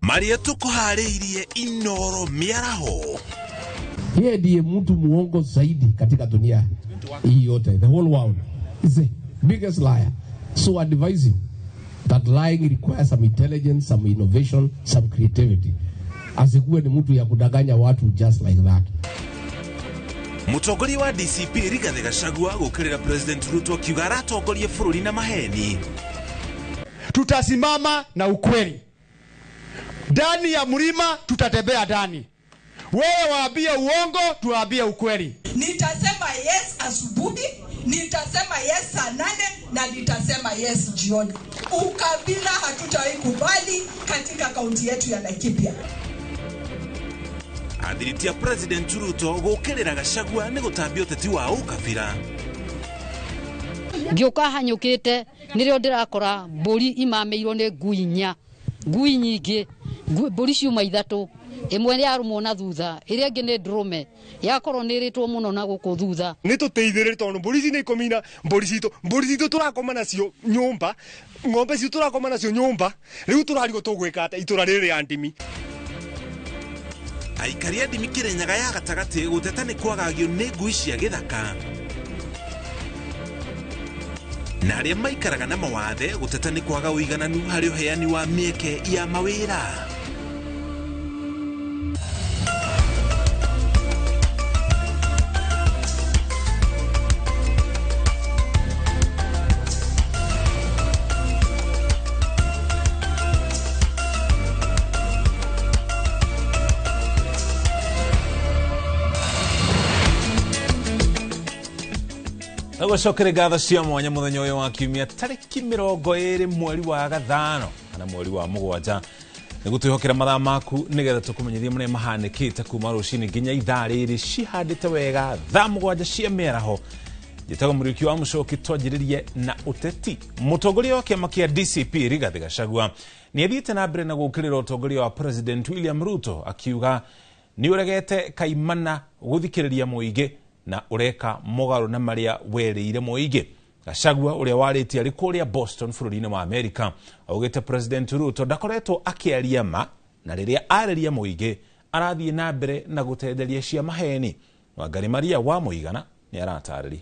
Maria tukuhariirie Inoro miaraho. Yeye ndiye mtu muongo zaidi katika dunia hii yote. The whole world is the biggest liar. So I advise you that lying requires some intelligence, some innovation, some creativity. Asikuwe ni mtu ya kudanganya watu just like that. Mutongoria wa DCP Rigathi Gachagua gukirira President Ruto akiuga aratongoria bũrũri na maheni. Tutasimama na ukweli. Ndani ya mlima tutatembea ndani. Wewe waambie uongo, tuambie ukweli. Nitasema yes asubuhi, nitasema yes saa 8 na nitasema yes jioni. Ukabila hatutaikubali katika kaunti yetu ya Laikipia. Athiriti ya President Ruto gukirira Gachagua ni gutambia uteti wa ukabira. Ngioka hanyukite nirio ndirakora mburi imameirwo ni ngui nyingi mburi ciuma ithatu imwe ya rumona thutha iria ngi ni ndrume yakorwo niritwo muno na guku thutha ni tuteithire tondu mburi ici ni ikomina mburi citu turakoma nacio nyumba ng'ombe citu turakoma nacio nyumba riu turarigo tugwika ata itura riri ya ndimi. Aikari a ndimi Kirinyaga ya gatagati guteta ni kwagagio ni ngui cia githaka. Na aria maikaraga na mawathe guteta ni kwaga uigananu hari uheani wa mieke ya mawira. Nagocokere ngatho cia mwanya muthenya uyu wa kiumia tariki 20 mweri wa Gathano kana mweri wa Mugwanja niguo twihokera mathaa maku nigetha tukumenyithie mune mahanikite kuma rucini nginya ithaa riri cihandite wega thaa mugwanja cia miaraho. Njitaga Muriuki wa Mucoki twanjiririe na uteti. Mutongoria wa kiama kia DCP Rigathi Gachagua ni athiite na mbere na gukirira utongoria wa President William Ruto akiuga ni uregete kaimana guthikiriria muingi na ureka mogaro na maria wereire muingi. Gachagua uria wariti ari kuria Boston bũrũri-inĩ wa America augite President Ruto ndakoretwo akiaria ma na riria areria muingi arathie na mbere na gutenderia cia maheni. Wangari Maria wa Muigana ni aratarĩria.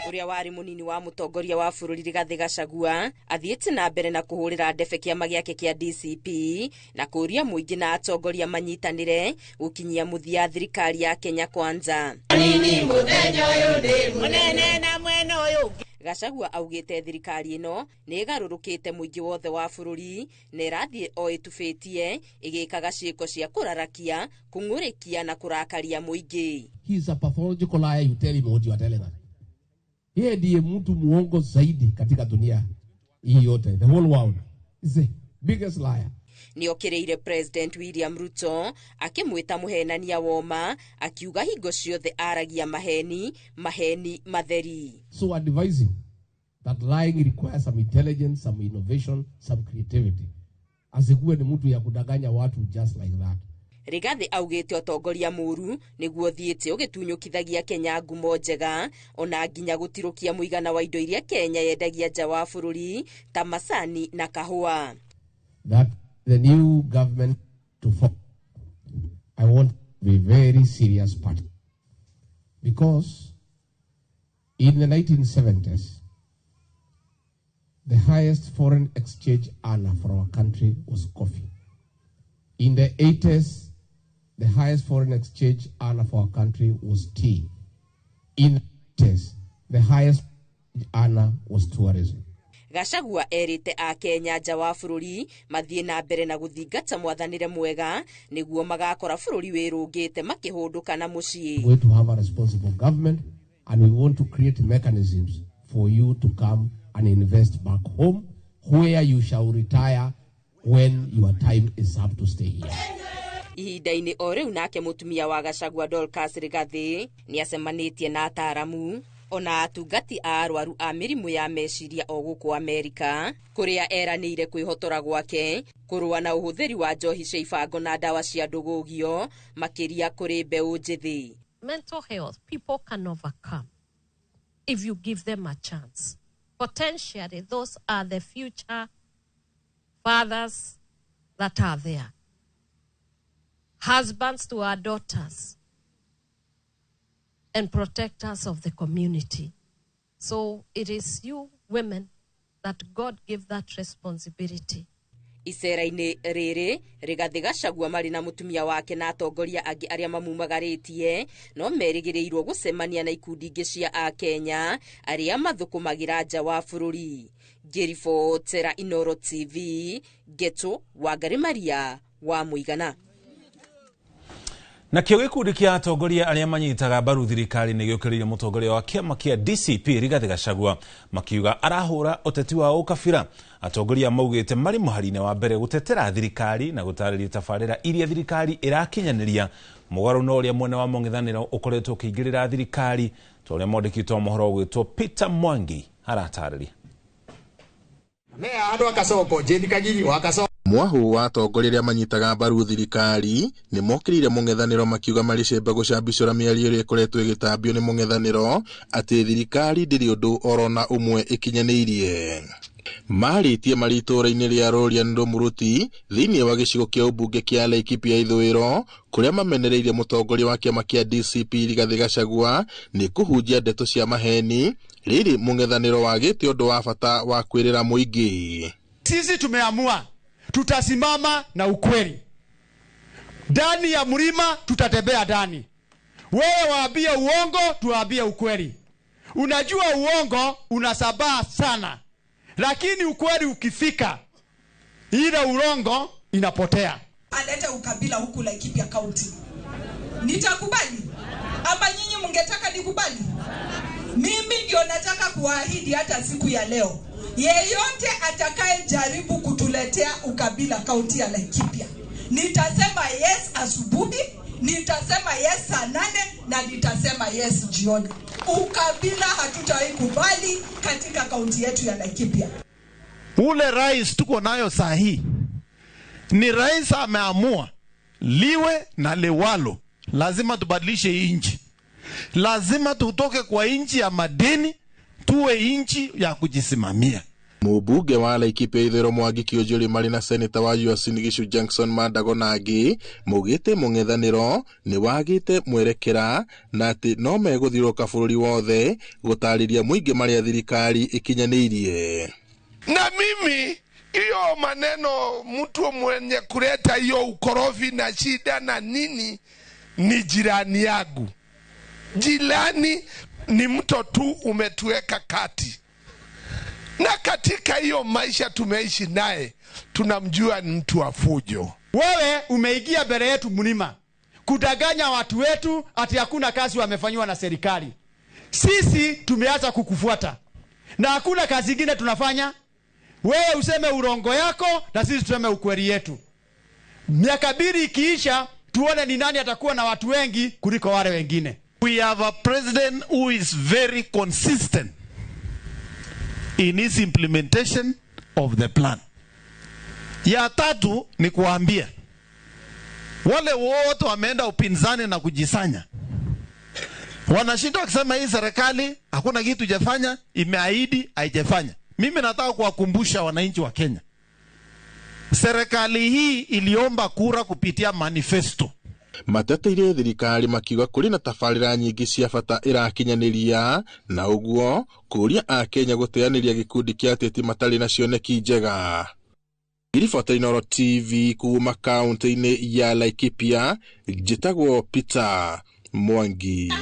Uria wari munini wa mutongoria wa bũrũri Rigathi Gachagua athiĩte na mbere na kuhurira ndebe kĩama gĩake kĩa DCP na kũria muingi na atongoria manyitanire gukinyia muthia thirikari ya Kenya Kwanza. Gachagua augite thirikari ino ni igarurukite muingi wothe wa bũrũri na irathie o itubĩtie igĩkaga ciĩko cia kurarakia kung'ũrĩkia na kurakaria muingi. He is a pathological liar. You tell him what you are telling us. Yeye ndiye mtu muongo zaidi katika dunia hii yote. The whole world is the biggest liar. Niokireire President William Ruto akimwita muhenania woma akiuga hingo ciothe aragia maheni matheri. So advising that lying requires some intelligence, some innovation, some creativity. Asikuwe ni mtu ya kudanganya watu just like that. Rigathi augite utongoria muru niguo thiite ugitunyukithagia Kenya ngumo njega ona nginya gutirukia muigana wa indo iria Kenya yendagia nja wa bũrũri ta macani na kahua. That the new government to form, I want to be very serious part, because in the 1970s the highest foreign exchange earner for our country was coffee. In the 80s the highest foreign exchange earner for our country was tea. In the 80s the highest earner was tourism. Gachagua erite a Kenya nja wa bũrũri mathie na mbere na guthingata mwathanire mwega niguo magakora bũrũri wirungite makihunduka na mucii. We to have a responsible government, and we want to create mechanisms for you to come and invest back home where you shall retire when your time is up to stay here. Ihinda-inĩ o rĩu nake mutumia wa Gachagua Dorcas Rigathi ni acemanitie na ataramu ona atungati a arwaru a mirimu ya meciria o guku Amerika kuria eranĩire kwĩhotora gwake kurua na uhuthiri wa njohi cia ibango na dawa cia ndũgũgio makiria kuri mbeũ njithi. Mental health people can overcome if you give them a chance. potentially those are the future fathers that are there. Husbands to our daughters and protectors of the community. So it is you women that God give that responsibility. Icera-inĩ rĩrĩ Rigathi Gachagua marĩ na mutumia wake na atongoria angĩ arĩa mamumagaritie no merĩgĩrĩirwo gũcemania na ikundi ingĩ cia Akenya arĩa mathũkũmagĩra nja wa bũrũri. Ngĩribotera Inooro TV, Geto Wangari Maria wa Mũigana. Na kĩo gĩkundi kĩa atongoria arĩa manyitaga mbaru thirikari nĩ gĩũkĩrĩire mũtongoria wa kĩama kĩa DCP Rigathi Gachagua makiuga arahũra ũteti wa ũkabira. Atongoria maugĩte marĩ mũhari-inĩ wa mbere gũtetera thirikari na gũtarĩria tabarĩra iria thirikari ĩrakinyanĩria mũgarũ na ũrĩa mwena wa mũng'ethanĩro ũkoretwo ũkĩingĩrĩra thirikari ta ũrĩa mwandĩki wa mohoro gwĩtwo Peter Mwangi aratarĩria. Mwahu wa atongoria arĩa manyitaga mbaru thirikari nĩ mokĩrĩire mũng'ethanĩro makiuga marĩ cembe gũcambicũra mĩario ĩrĩa ĩkoretwo ĩgĩtambio nĩ mũng'ethanĩro atĩ thirikari ndĩrĩ ũndũ orona ũmwe ĩkinyanĩirie. Marĩtie marĩ itũũra-inĩ rĩa Rũrian Rũmuruti thĩinĩ wa gĩcigo kĩa ũmbunge kĩa Laikipia ithũĩro kũrĩa mamenereirie mũtongoria wa kĩama kĩa DCP Rigathi Gachagua nĩ kũhunjia ndeto cia maheni rĩrĩ mũng'ethanĩro wagĩte ũndũ wa bata wa kwĩrĩra mũingĩ. Sisi tumeamua tutasimama na ukweli. Ndani ya mlima tutatembea ndani. Wewe waambie uongo, tuambie ukweli. Unajua uongo unasabaa sana. Lakini ukweli ukifika, ile urongo inapotea. Alete ukabila huku Laikipia County. Nitakubali? Ama nyinyi mungetaka nikubali? Mimi ndio nataka kuahidi hata siku ya leo. Yeyote atakaye jaribu kutuletea ukabila kaunti ya Laikipia, nitasema yes asubuhi, nitasema yes saa 8 na nitasema yes jioni. Ukabila hatutaikubali katika kaunti yetu ya Laikipia. Ule rais tuko nayo sahi ni rais ameamua liwe na lewalo. Lazima tubadilishe inchi. Lazima tutoke kwa inchi ya madeni tuwe inchi ya kujisimamia. Mũmbunge wa Laikipia ithũĩro Mwangi Kĩũnjũri marĩ na seneta wa Uasin Gishu Jackson Mandago na angĩ maugĩte mũng'ethanĩro nĩ wagĩte mwerekera na atĩ no megũthiũrũrũka bũrũri wothe gũtarĩria mũingĩ marĩa thirikari ikinyanĩirie. Na mimi hiyo maneno mtu mwenye kuleta hiyo ukorofi na shida na nini ni jirani yangu. Jirani ni mtu tu umetuweka kati. Na katika hiyo maisha tumeishi naye, tunamjua ni mtu wa fujo. Wewe umeingia mbele yetu mlima kudanganya watu wetu ati hakuna kazi wamefanywa na serikali. Sisi tumeacha kukufuata. Na hakuna kazi nyingine tunafanya. Wewe useme urongo yako na sisi tuseme ukweli yetu. Miaka 2 ikiisha tuone ni nani atakuwa na watu wengi kuliko wale wengine. We have a president who is very consistent in his implementation of the plan. Ya tatu ni kuambia wale wote wameenda upinzani na kujisanya. Wanashinda wakisema hii serikali hakuna kitu jafanya, imeahidi haijafanya. Mimi nataka kuwakumbusha wananchi wa Kenya. Serikali hii iliomba kura kupitia manifesto. Mateteire thirikari makiuga kũrĩ na tabarĩra nyingĩ cia bata ĩrakinyanĩria na ũguo kũria Akenya gũteanĩria gĩkundi kĩa ateti matarĩ na cioneki njega. Ngĩribota Inooro TV kuma kaunti-inĩ ya Laikipia, njĩtagwo Peter Mwangi.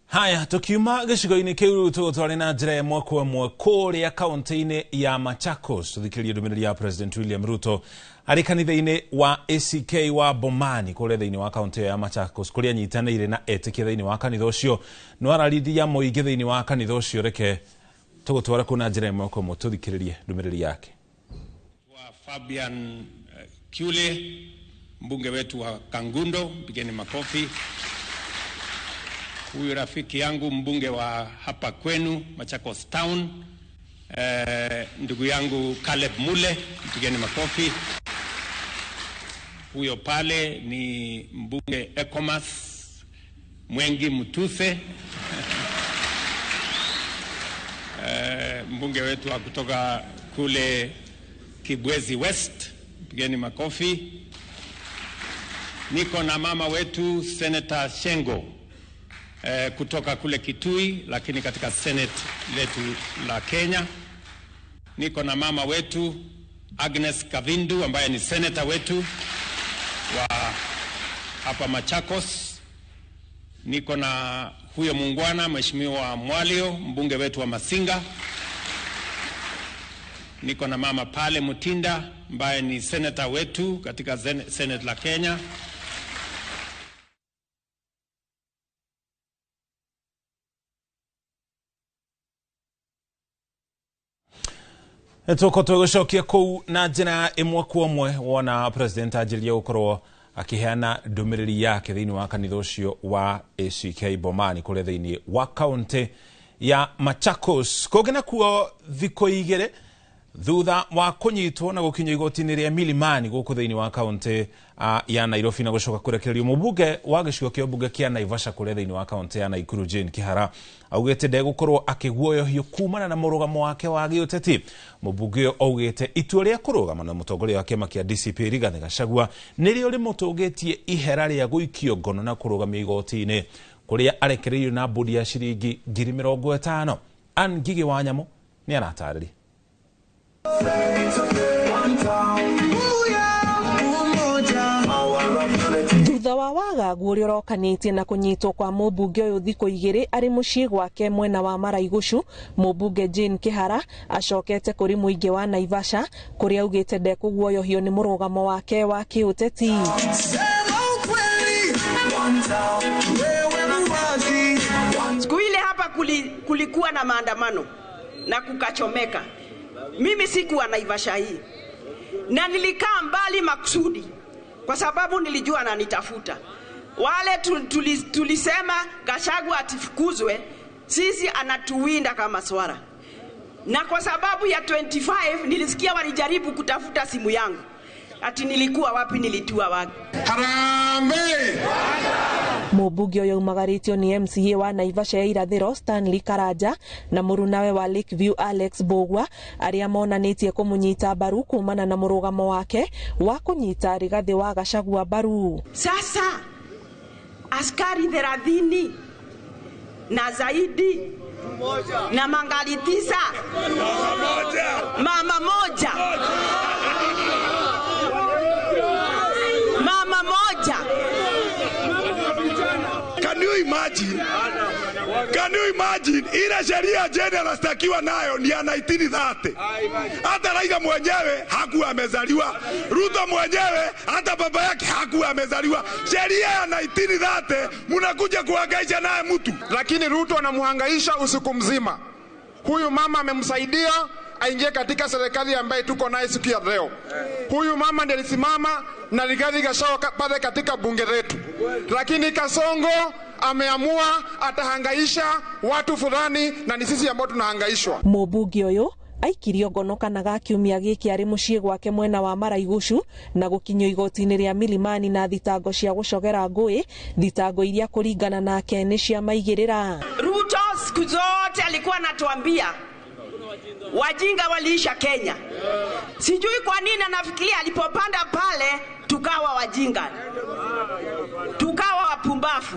Haya, tukiuma gĩcigo-inĩ kĩu tũgũtwarĩ na njĩra ĩmwe kwa ĩmwe kũrĩa kaunti-inĩ ya Machakos tũthikĩrĩrie ndũmĩrĩri ya President William Ruto arĩ kanitha-inĩ wa ACK wa Bomani kũrĩa thĩinĩ wa kaunti ya Machakos kũrĩa anyitanĩire na etĩkia thĩinĩ wa kanitha ũcio no ararithia mũingĩ thĩinĩ wa kanitha ũcio. Reke tũgũtwara kuna njĩra ĩmwe kwa ĩmwe tũthikĩrĩrie ndũmĩrĩri yake. Fabian Kiule, mbunge wetu wa Kangundo, pigeni makofi. Huyu rafiki yangu mbunge wa hapa kwenu Machakos Town, ndugu yangu Caleb Mule, pigeni makofi. Huyo pale ni mbunge Ecomas Mwengi Mutuse. mbunge wetu wa kutoka kule Kibwezi West, pigeni makofi. Niko na mama wetu Senator Shengo kutoka kule Kitui, lakini katika Senate letu la Kenya. Niko na mama wetu Agnes Kavindu ambaye ni senator wetu wa hapa Machakos. Niko na huyo muungwana Mheshimiwa Mwalio, mbunge wetu wa Masinga. Niko na mama pale Mutinda ambaye ni senator wetu katika Senate la Kenya. Tuko tugucokia kou na njira imwe kwa mwe wona president ajiria gukorwo akiheana ndumiriri yake thiini wa kanitha ucio wa ACK Bomani kule thiini wa county ya Machakos. Kogena kuo thiko igere thutha wa kunyitwo na gukinya igoti-ini ria Milimani guku thiini wa county ya Nairobi na gucoka kurekererio mubunge wa gicigo kia bunge kia Naivasha kule thiini wa county ya Nakuru Jane Kihara augite ndegukorwo akiguoyohio kumana na murugamo wake wa giuteti. Mubunge augite itua ria kurugama na mutongoria wa kiama kia DCP Rigathi Gachagua nirio rimutugitie ihera ria guikio ngono na kurugamia igoti-ini kuria arekereirio na bodi ya ciringi 50,000. Ann Ngigi wa Nyamo ni anatarĩria. Thutha wa wagagu uria urokanitie na kunyitwo kwa mubunge uyu thiko igiri ari mucii gwake mwena wa Maraigushu, mubunge Jane Kihara acokete kuri muingi wa Naivasha kuria augite ndekuguoyohio ni murugamo wake wa kiuteti. Siku ile hapa kulikuwa na maandamano na kukachomeka. Mimi sikuwa Naivasha hii na nilikaa mbali makusudi kwa sababu nilijua ananitafuta. Wale tulisema Gachagua atifukuzwe, sisi anatuwinda kama swara. Na kwa sababu ya 25 nilisikia walijaribu kutafuta simu yangu. Ati nilikuwa wapi, nilitua wapi. Harambee! Mubunge uyu umagaritio ni MCA wa Naivasha ya irathiro Stanley Karanja na murunawe wa Lakeview Alex Bogwa aria monanitie kumunyita baru kumana na murugamo wake wa kunyita Rigathi wa Gachagua baru. Sasa askari 30 na zaidi na mangali 9 mama moja Can you imagine ile sheria Jane anastakiwa nayo ni ya 1930. Hata Raila mwenyewe hakuwa amezaliwa, Ruto mwenyewe hata baba yake hakuwa amezaliwa. Sheria ya 1930 mnakuja kuhangaisha naye mtu. Lakini Ruto anamuhangaisha usiku mzima. Huyu mama amemsaidia aingie katika serikali ambaye tuko naye siku ya leo. Huyu mama ndiye alisimama na Rigathi Gachagua pale katika bunge letu. Lakini Kasongo ameamua atahangaisha watu fulani na ni sisi ambao tunahangaishwa. Mubunge uyu aikirio ngono kana gakiumia giki ari mucii gwake mwena wa Maraigushu na gukinyo igoti-ini ria Milimani na thitango cia gucogera ngui, thitango iria kuringana nake ni cia maigirira. Ruto siku zote alikuwa anatuambia wajinga waliisha Kenya. Sijui kwa nini anafikiria alipopanda pale tukawa wajinga, tukawa wapumbafu.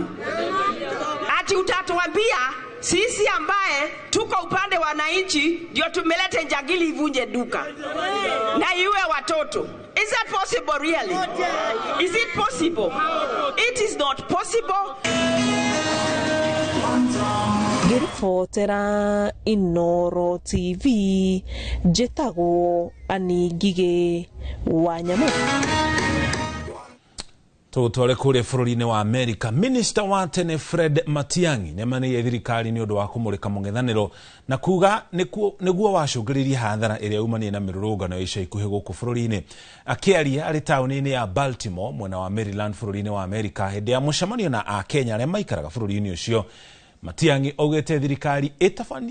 Ati utatuambia sisi ambaye tuko upande wa wananchi ndio tumelete njagili ivunje duka na iwe watoto. Is that possible really? Is it possible? It is not possible. Girifotera Inoro TV Jetago Ann Ngigi wa Nyamo. Tutore kule bururi-ini wa Amerika. Minister wa tene Fred Matiang'i nemanirie thirikari ni undu wa kumurika mung'ethaniro na kuga niguo wacungiriria hathara iria umanie na mirurungano ya ica ikuhi guku bururi-ini. Akiaria ari tauni-ini ya Baltimore mwena wa Maryland bururi-ini wa Amerika hindi ya mucemanio na Akenya aria maikaraga bururi-ini ucio. Matiang'i augite thirikari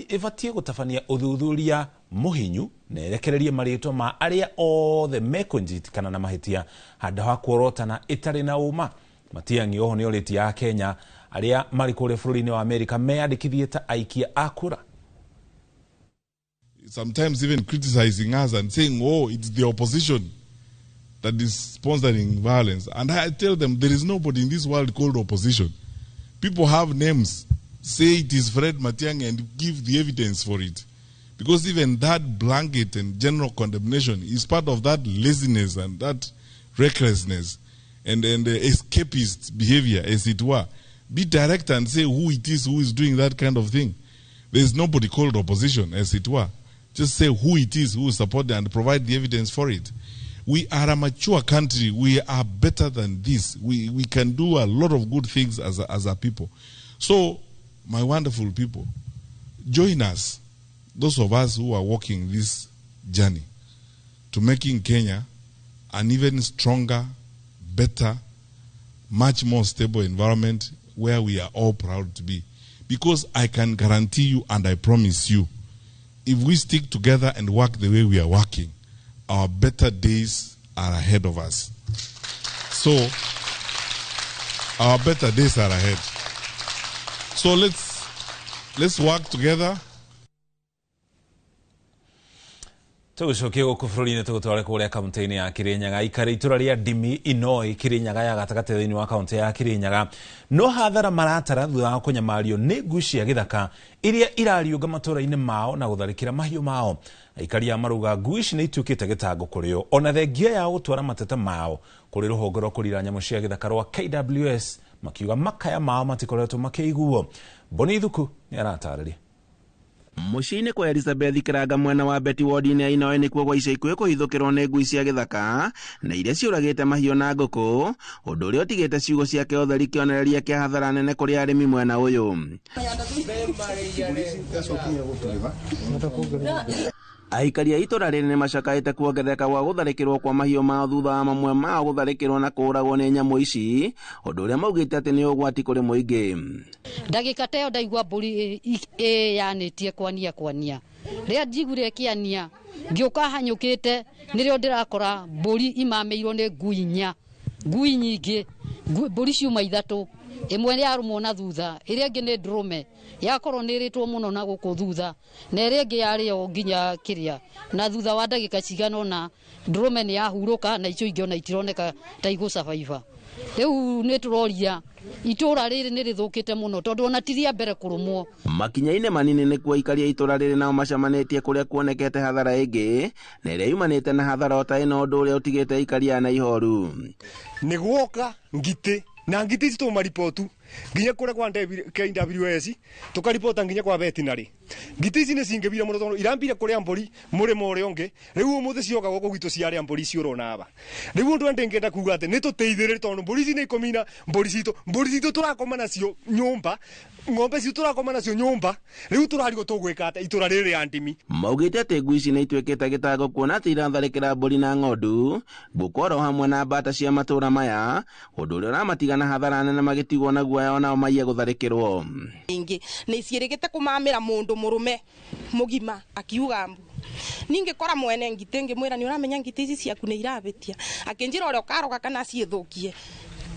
ibatie gutabania uthuthuria muhinyu na erekererie maritwa ma aria othe mekunjitikana na mahitia handu ha kuorotana itari na uma. Matiang'i oho ni oritie a Kenya aria mari kure bururi-ini wa Amerika meyandikithie ta aikia a kura. sometimes even criticizing us and saying, oh, it's the opposition that is sponsoring violence. And I tell them, there is nobody in this world called opposition. People have names. Say it is Fred Matiang'i and give the evidence for it. Because even that blanket and general condemnation is part of that laziness and that recklessness and escapist behavior, as it were. Be direct and say who it is who is doing that kind of thing. There is nobody called opposition, as it were. Just say who it is who support and provide the evidence for it. We are a mature country. We are better than this. We can do a lot of good things as a people. So, my wonderful people, join us, those of us who are walking this journey to making Kenya an even stronger, better, much more stable environment where we are all proud to be. Because I can guarantee you and I promise you, if we stick together and work the way we are working, our better days are ahead of us. So, our better days are ahead. So let's work together. Tugucokie guku bururi-ini tugutware kuria kaunti-ini ya Kirinyaga ikari itura ria Ndimi Inoi Kirinyaga ya gatagati thiini wa kaunti ya Kirinyaga no hathara maratara thutha wa kunyamario ni ngui cia githaka iria irariunga matura-ini mao na gutharikira mahiu mao. Aikari ya maruga ngui ici ni ituikite gitango kurio ona thengia ya gutwara mateta mao kuri ruhonge rwa kurira nyamu cia githaka rwa KWS makiuga makaya mao matikoretwo makiiguo. Boni Thuku ni aratariria. Muciini kwa Elizabeth Kiranga mwena wa Beti ward-ini ya Inoi nikuo gwa ica ikuhĩ kũhithũkĩrwo nĩ ngui cia gĩthaka na iria ciũragĩte mahiũ na ngũkũ, ũndũ ũrĩa ũtigĩte ciugo ciake ũtheri kĩonereria kĩa hathara nene kũrĩ arĩmi mwena ũyũ. Aikari a itũra rĩrĩ nĩ macakaĩte kuongerereka gwa gũtharĩkĩrwo kwa mahiũ mao thutha wa mamwe mao gũtharĩkĩrwo na kũũragwo nĩ nyamũ ici, ũndũ ũrĩa maugĩte atĩ nĩ ũgwati kũrĩ mũingĩ. Ndagĩka ta ĩyo ndaigua mbũri yanĩtie kwania rĩrĩa njiguire ĩkĩania ngĩũka hanyũkĩte nĩrĩo ndĩrakora mbũri imamĩirwo nĩ ngui nyingĩ, mbũri ciuma ithatũ, ĩmwe nĩ yarũmwo na thutha, ĩrĩa ĩngĩ nĩ ndũrũme yakorwo nĩ ĩrĩtwo mũno na gũkũ thutha, na ĩrĩa ĩngĩ yarĩo nginya kĩrĩa, na thutha wa ndagĩka cigana ũna ndũrũme nĩ yahurũka na icio ingĩ ona itironeka ta igũcabaiba. Rĩu nĩ tũroria itũra rĩrĩ nĩ rĩthũkĩte mũno tondũ ona ti rĩa mbere kũrũmwo. Makinya-inĩ manini nĩkuo aikari a itũra rĩrĩ nao macamanĩtie kũrĩa kuonekete hathara ĩngĩ na ĩrĩa yumanĩte na hathara o ta ĩno, ũndũ ũrĩa ũtigĩte aikari a na ihoru. Nĩ guoka ngiti na ngiti ici tũmaripotu nginya kũrĩa kwa KWS tũkaripota nginya kwa veterinary. Ngiti ici nĩ cingĩbire mũno tondũ irambire kũrĩa mbũri mũrĩmo ũrĩa ũngĩ, rĩu ũmũthĩ cioka gũkũ gwitũ ciarĩa mbũri ici ũrona aba. Rĩu ũndũ ndĩngĩenda kuuga atĩ nĩ tũteithĩrĩrie tondũ mbũri ici nĩ ikomina mbũri citũ tũrakoma nacio nyũmba, ng'ombe citũ tũrakoma nacio nyũmba, rĩu tũrarigwo tũgwĩka atĩa itũra rĩrĩ rĩa Ndimi. Maugĩte atĩ ngui ici nĩ ituĩkĩte gĩtango kuona atĩ iratharĩkĩra mbũri na ng'ondu, ngũkũ oro hamwe na mbata cia matũra maya, ũndũ ũrĩa ũramatiga na hathara nene magĩtigwo na guoya onao maiye gũtharĩkĩrwo. Ingĩ nĩ ciĩrĩgĩte kũmamĩra mũndũ mũrũme mũgima akiuga mbu ningĩkora mwene ngite ngĩmwĩra nĩ ũramenya ngite ici ciaku nĩ irabĩtia, akĩnjĩra ũrĩa ũkaroga kana ciĩthũkie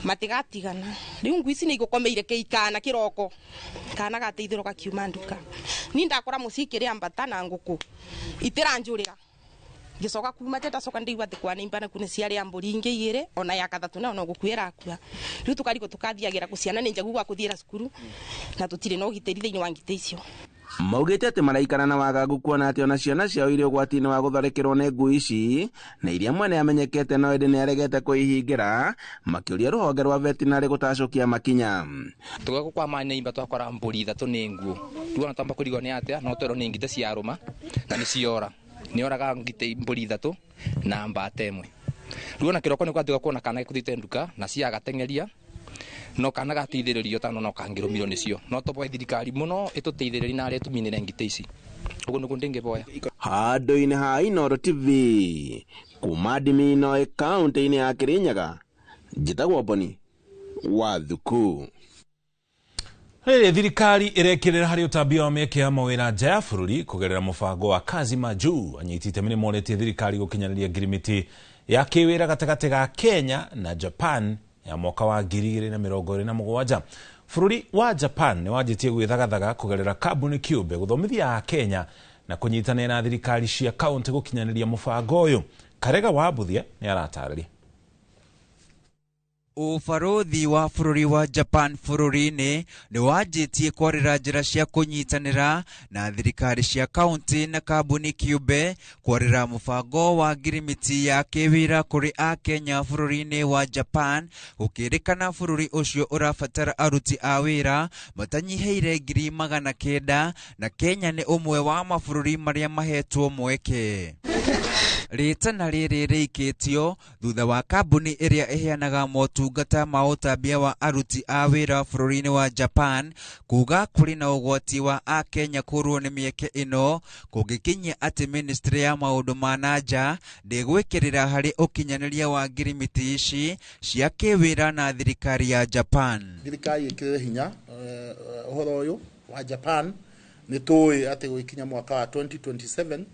matigatigana. Rĩu ngui ici nĩ igũkomeire kĩikana kĩroko kana gateithĩro gakiuma nduka. Niĩ ndakora mũciĩ kĩrĩa mbata na ngũkũ itiranjũrĩra ngĩcoka kuma ndacoka ndaigua atĩ kwa nĩimba naku nĩ ciarĩa mbũri ingĩ igĩrĩ ona ya gatatũ nayo no gũkuĩra akua. Rĩu tũkarigwo tũkathiagĩra kũciana nĩ njagu gwa kũthiĩra cukuru na tũtirĩ na ũgitĩri thĩinĩ wa ngite icio. Maugĩte atĩ maraikara na wagagu kuona atĩ ona ciana ciao irĩ ũgwati-inĩ wa gũtharĩkĩrwo nĩ ngui ici na iria mwene amenyekete no ĩndĩ nĩ aregete kwĩhingĩra, makĩũria rũhonge rwa veterinary gũtacũkia makinya. Tugako kwa mane imba twakora mbũri ithatũ nĩ nguũ, rĩu ona twamba kũrigwo nĩ atĩa no twerwo nĩ ngite ciarũma na nĩ ciora, nĩ oraga ngite mbũri ithatũ na mbata ĩmwe. Rĩu ona kĩroko nĩ kwatiga kuona kana gĩkũthite nduka na ciagateng'eria no kana gateithĩrĩrio tano no kangĩrũmirwo nĩcio, no tũboe thirikari mũno ĩtũteithĩrĩrie na arĩa tũminĩre ngite ici, ũguo nĩguo ndĩngĩboya. Handũ-inĩ ha Inooro TV kuma Ndimi Inoi kaunti-inĩ ya Kirinyaga, njĩtagwo Boni wa Thuku. Rĩrĩ thirikari ĩrekĩrĩra harĩ ũtambia wa mĩeke ya mawĩra nja ya bũrũri kũgerera mũbango wa Kazi Majuu, anyiti itemi nĩ morĩtie thirikari gũkinyanĩria ngirimiti ya kĩwĩra gatagatĩ ga Kenya na Japan ya mwaka wa 2027. Bũrũri wa Japan nĩ wanjĩtie gwĩthagathaga kũgerera kambuni kĩũmbe gũthomithia Kenya na kunyitanĩra na thirikari cia kaunti gũkinyanĩria mũbango ũyũ. Karega wa Mbuthia nĩ aratarĩria. Ũbarũthi wa bũrũri wa Japan bũrũri-inĩ nĩ wanjĩtie kwarĩra njĩra cia kũnyitanĩra na thirikari cia kaunti na kambuni kĩũmbe kwarĩra mũbango wa ngirimiti ya kĩwĩra kũrĩ Akenya bũrũri-inĩ wa Japan, gũkĩrĩkana bũrũri ũcio ũrabatara aruti a wĩra matanyiheire 900,000 na Kenya nĩ ũmwe wa mabũrũri marĩa mahetwo mweke. Rĩtana rĩrĩ rĩikĩtio thutha wa kambuni ĩrĩa ĩheanaga motungata ma ũtambia wa aruti a wĩra bũrũri-inĩ wa Japan kuga kũrĩ na ũgwati wa Akenya kũrwo nĩ mĩeke ĩno, kũngĩkinyia atĩ ministry ya maũndũ ma nanja ndĩgwĩkĩrĩra harĩ ũkinyanĩria wa ngirimiti ici cia kĩwĩra na thirikari ya Japan. Thirikari ĩkĩrĩre hinya ũhoro ũyũ wa Japan nĩ tũĩ atĩ gũkinya mwaka wa 2027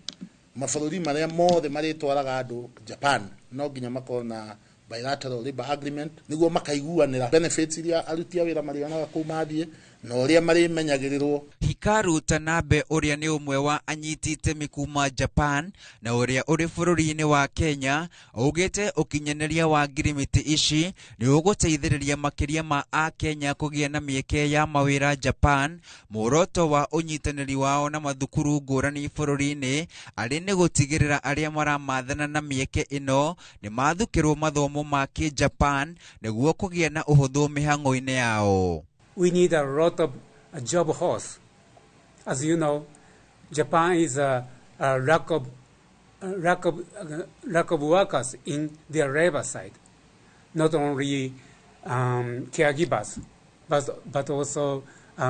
mabũrũri marĩa mothe marĩtwaraga andũ Japan no nginya makorwo na bilateral labor agreement nĩguo makaiguanĩra benefits iria aruti a wĩra marĩonaga kũu mathiĩ na ũrĩa marĩmenyagĩrĩrwo. Hikaru Tanabe ũrĩa nĩ ũmwe wa anyiti itemi kuma Japan na ũrĩa ũrĩ bũrũri-inĩ wa Kenya augĩte ũkinyanĩria wa ngirimiti ici nĩ ũgũteithĩrĩria makĩria ma Akenya kũgĩa na mĩeke ya mawĩra Japan. Muoroto wa ũnyitanĩri wao na mathukuru ngũrani bũrũri-inĩ arĩ nĩ gũtigĩrĩra arĩa maramathana na mĩeke ĩno nĩ mathukĩrwo mathomo ma kĩ-Japan nĩguo kũgĩa na ũhũthũ mĩhang'o-inĩ yao. We need a lot of job horse. As you know, Japan is a lack of workers in their labor side. Not only caregivers, but also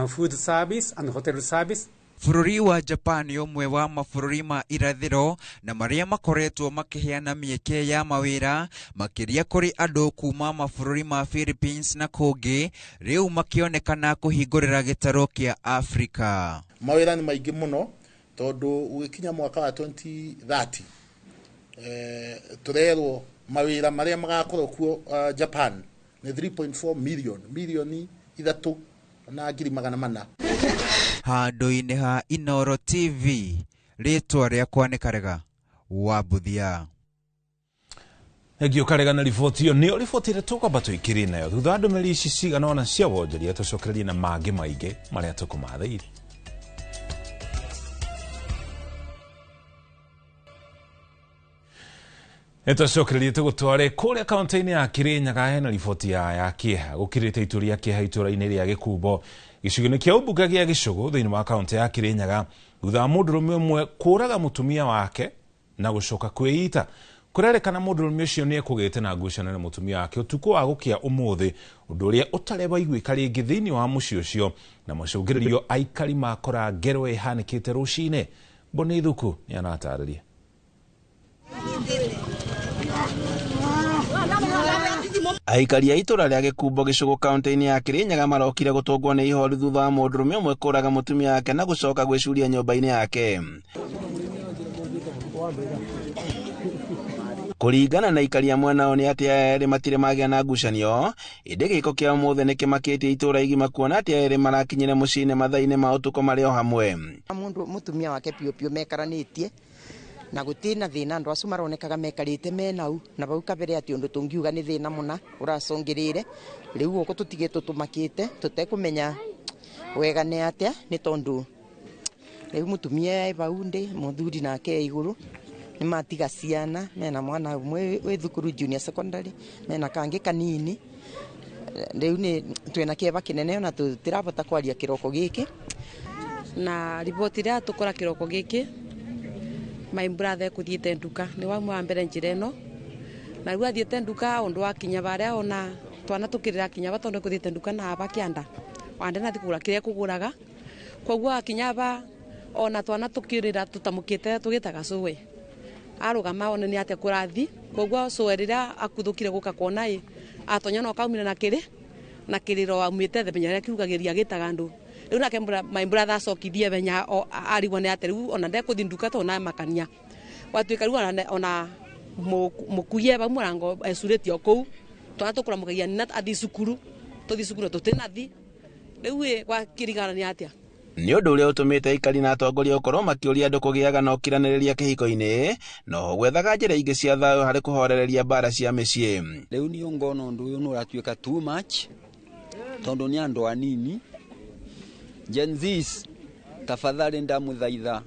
food service and hotel service. Bũrũri wa Japan nĩ ũmwe wa mabũrũri ma irathĩro na marĩa makoretwo makĩheana mĩeke ya mawĩra makĩria kũrĩ andũ kuma mabũrũri ma Philippines na kũngĩ, rĩu makĩonekana kũhingũrĩra gĩtaro kĩa Afrika. Mawĩra nĩ maingĩ mũno tondũ gũkinya mwaka wa 2030 tũrerwo mawĩra marĩa magakorwo kuo Japan nĩ 3.4 milioni 3.4 handũ-inĩ ha Inooro TV, rĩtwa rĩakwa nĩ Karega wa Mbuthia. Egio Karega na riboti ĩyo nĩyo riboti ĩrĩa tũkwamba tũikĩrie nayo thutha wa ndũmĩrĩri ici cigana ona cia wonjoria tũcokererie na mangĩ maingĩ marĩa tũkũmathĩire. Nĩtũcokererie tũgũtware kũrĩa kaunti-inĩ ya Kĩrĩnyaga hena riboti ya kĩeha gũkĩrĩte itu rĩa kĩeha itũra-inĩ rĩa Gĩkumbo gĩcigo-inĩ kĩa ũmbunge gĩa Gĩcũgũ thĩinĩ wa kaunti ya Kĩrĩnyaga thutha wa mũndũrũme ũmwe kũraga mũtumia wake na gũcoka kwĩita. Kũrerĩkana mũndũrũme ũcio nĩ ekũgĩte na ngucanio na mũtumia wake ũtukũ wa gũkĩa ũmũthĩ, ũndũ ũrĩa ũtareba iguĩka rĩngĩ thĩinĩ wa mũciĩ ũcio na macũngĩrĩrio aikari makora ngero ĩhanĩkĩte rũcinĩ. Mboni Thuku nĩ anatarĩria. Aikari a itũra rĩa Gĩkumbo Gĩcũgũ kaunti-inĩ ya Kĩrĩnyaga marokire gũtũngwo nĩ ihoru thutha wa mũndũrũme ũmwe kũraga mũtumia wake na gũcoka gwĩcuria nyũmba-inĩ yake. Kũringana na aikari a mwena ũyũ nĩ atĩ aya erĩ matirĩ magĩa na ngucanio, ĩndĩ gĩko kĩa ũmũthĩ nĩ kĩmakĩtie itũra igima kuona atĩ aya erĩ marakinyire mũciĩ-inĩ mathaa-inĩ ma ũtukũ marĩ o hamwe. Mũtumia wake piũ mekaranĩtie na gũtirĩ na thĩna, andũ acio maronekaga mekarĩte menau na bau kabere atĩ ũndũ tũngiuga nĩ thĩna mũna ũracũngĩrĩire. Rĩu ũguo tũtigĩtwo tũmakĩte tũtekũmenya wega nĩ atĩa, nĩ tondũ rĩu mũtumia bau ndĩ mũthuri nake igũrũ nĩ matiga ciana, mena mwana ũmwe wĩ thukuru junior secondary, mena kangĩ kanini. Rĩu nĩ twĩna kĩeba kĩnene na tũtirabota kwaria kĩroko gĩkĩ. Na riboti rĩa tũkora kĩroko gĩkĩ my brother kuthiĩte nduka nĩ wamwe wa mbere njĩra ĩno, na rĩu athiĩte nduka ũndũ wa kinya barĩa ona twana tũkĩrĩra kinya ba tondũ kuthiĩte nduka na aba kĩanda wande na thikũra kĩrĩa kũgũraga, koguo akinya ba ona twana tũkĩrĩra tũtamũkĩte tũgĩtaga cũwe arũgama one nĩ atĩa kũrathi, koguo cũwe rĩrĩa akuthũkire gũka kuona atonya no kaumire na kĩrĩro amwĩte the benya rĩa kiugagĩria gĩtaga andũ. Rĩu nake my brother acokithie benya arigwo nĩ atĩ rĩu ona ndekũthi nduka tona makania watuĩka rĩu ona mũkuie ba mũrango ecurĩtio kũu twana tũkũramũkagia nina athi cukuru tũthi cukuru tũtĩnathi. Rĩu gwakĩrigana nĩ atĩa nĩ ũndũ ũrĩa ũtũmĩte aikari na atongoria gũkorwo makĩũria andũ kũgĩaga na ũkiranĩrĩria kĩhiko-inĩ no gwethaga njĩra ingĩ cia thayũ harĩ kũhorereria mbara cia mĩciĩ. Rĩu nĩ ngona ũndũ ũyũ nĩ ũratuĩka too much tondũ nĩ andũ anini. Gen Zs tafadhali ndamũthaitha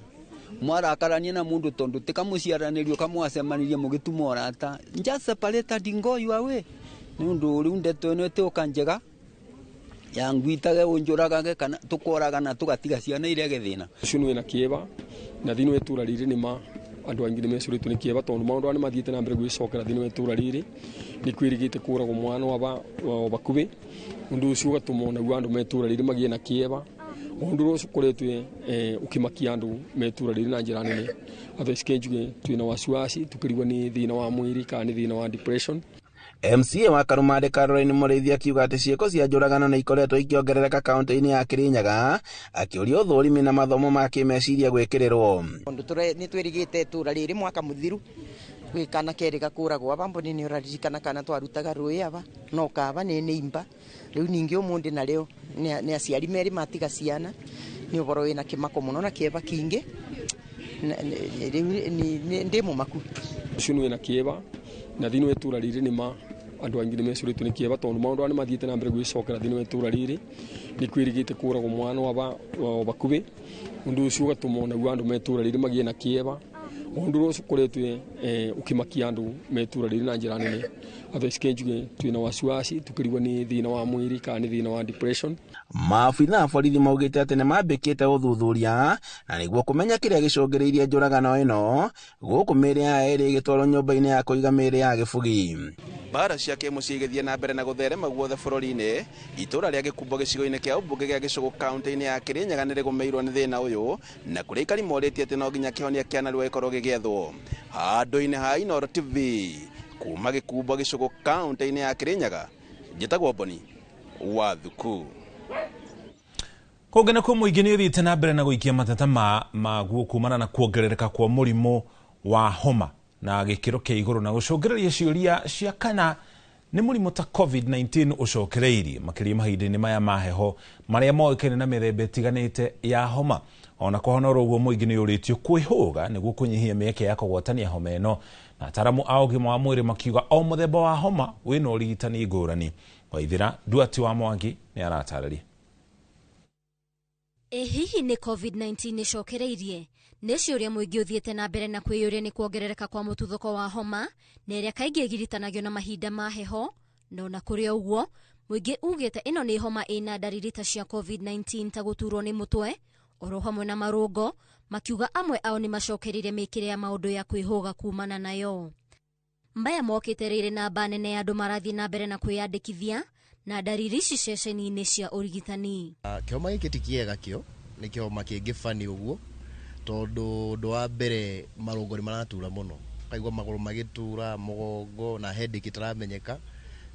mwarakarania na mũndũ tondũ tĩkamũciaranĩrio kamwacemanirie mũgĩtuma ũrata just separate and go your way. Nĩ ũndũ rĩu ndeto ĩno ĩtĩũka njega yangwitage unjuragage kana tukoraga na tugatiga ciana iria gethina ucio nĩ na kieba na thini wetura riri ni ma andu angire mecuritwo ni kieba tondu maundu ni mathiite na mbere gwicokera thini wetura riri ni kwirigite kuragwo mwana wa bakubi undu ucio gatuma na andu metura riri magie na kieba undu ucio kuretwe ukimakia andu metura riri na njira nene atho skenjuge twina wasiwasi tukirigwa ni thina wa mwiri kana ni thina wa depression. MCA wa Karumade Caroline Mũrĩithi akiuga atĩ ciĩko cia njũragano nĩ ikoretwo ikiongerereka kaunti-inĩ ya Kirinyaga, akĩũria ũthũrimi na mathomo ma kĩmeciria gwĩkĩrĩrwo. Nĩ twĩrigĩte itũra rĩrĩ mwaka mũthiru gwĩkana kerĩ gakũragwo abamboni nĩ ũraririkana kana twarutaga rũĩ aba no kaba nĩ imba rĩu ningĩ ũmũndĩ na rĩo nĩ aciari merĩ matiga ciana nĩ ũboro wĩna kĩmako mũno na kĩeba kĩingĩ ndĩ mũmaku. Ucio nĩ na kĩeba na thini wetura riri ni ma andu angire mecuritwo ni kieba tondu maundu ni mathiite na mbere gwicokera thini wetura riri ni kwirigite kuragwo mwana wa bakubi undu ucio gatuma na andu metura riri magie na kieba undu ucio kuretwe ukimakia andu metura riri na njira nene atho skenjuge twina wasiwasi tukirigwa ni thina wa mwiri kana ni thina wa depression. Maabitha a borithi maugĩte atĩ nĩ mambĩkĩte ũthuthuria na nĩguo kũmenya kĩrĩa gĩcũngĩrĩirie njũragano ĩno gũkũ mĩĩrĩ ya erĩ ĩgĩtwarwo nyũmba-inĩ ya kũiga mĩĩrĩ ya gĩbugi. Mbara cia kĩmũciĩ igĩthiĩ na mbere na gũtherema guothe bũrũri-inĩ, itũra rĩa Gĩkumbo gĩcigo-inĩ kĩa ũmbunge gĩa Gĩcũgũ kaunti-inĩ ya Kirinyaga nĩ rĩgũmĩirwo nĩ thĩna ũyũ na kũrĩa aikari morĩtie atĩ no nginya kĩhonia kĩa narua gĩkorwo gĩgĩethwo. Handũ-inĩ ha Inooro TV kuma Gĩkumbo Gĩcũgũ kaunti-inĩ ya Kirinyaga, njĩtagwo Boni wa Thuku. Kũngana kwa mũingĩ nĩ ũthiĩte na mbere na gũikia mateta maguo kumana na kuongerereka kwa mũrimũ wa homa na gĩkĩro kĩa igũrũ na gũcũngĩrĩria ciũria cia kana nĩ mũrimũ ta COVID-19 ũcokereirie makĩria mahinda-inĩ maya ma heho marĩa moĩkaine na mĩthemba ĩtiganĩte ya homa. Ona kũhonora ũguo mũingĩ nĩ ũrĩtio kwĩhũga nĩguo kũnyihia mĩeke ya kũgwatania homa ĩno, na ataramu a ũgima wa mwĩrĩ makiuga o mũthemba wa homa wĩna ũrigitani ngũrani. Waithĩra Nduati wa Mwangi nĩ aratarĩria. Hihi nĩ COVID-19 ĩcokereirie? Nĩ ciũria mũingĩ ũthiĩte na mbere na kwĩyũria nĩ kuongerereka kwa mũtuthũko wa homa na ĩrĩa kaingĩ ĩgiritanagio na mahinda ma heho, no na kũrĩ ũguo mũingĩ ugĩte ĩno nĩ homa ĩna ndariri ta cia COVID-19 ta gũturwo nĩ mũtwe, oro hamwe na marũngo, makiuga amwe ao nĩ macokeririe mĩkĩre ya maũndũ ya kwĩhũga kumana nayo. Mbaya mokĩte rĩrĩ na mba nene ya andũ marathiĩ na mbere na kwĩyandĩkithia na ndariri ici ceceni-inĩ cia ũrigitani. Kĩhoma gĩkĩ ti kĩega kĩo, nĩ kĩhoma kĩngĩ bani ũguo tondũ ũndũ wa mbere marũngo nĩ maratura mũno, kaigua magũrũ magĩtura, mũgongo na headache ĩtaramenyeka,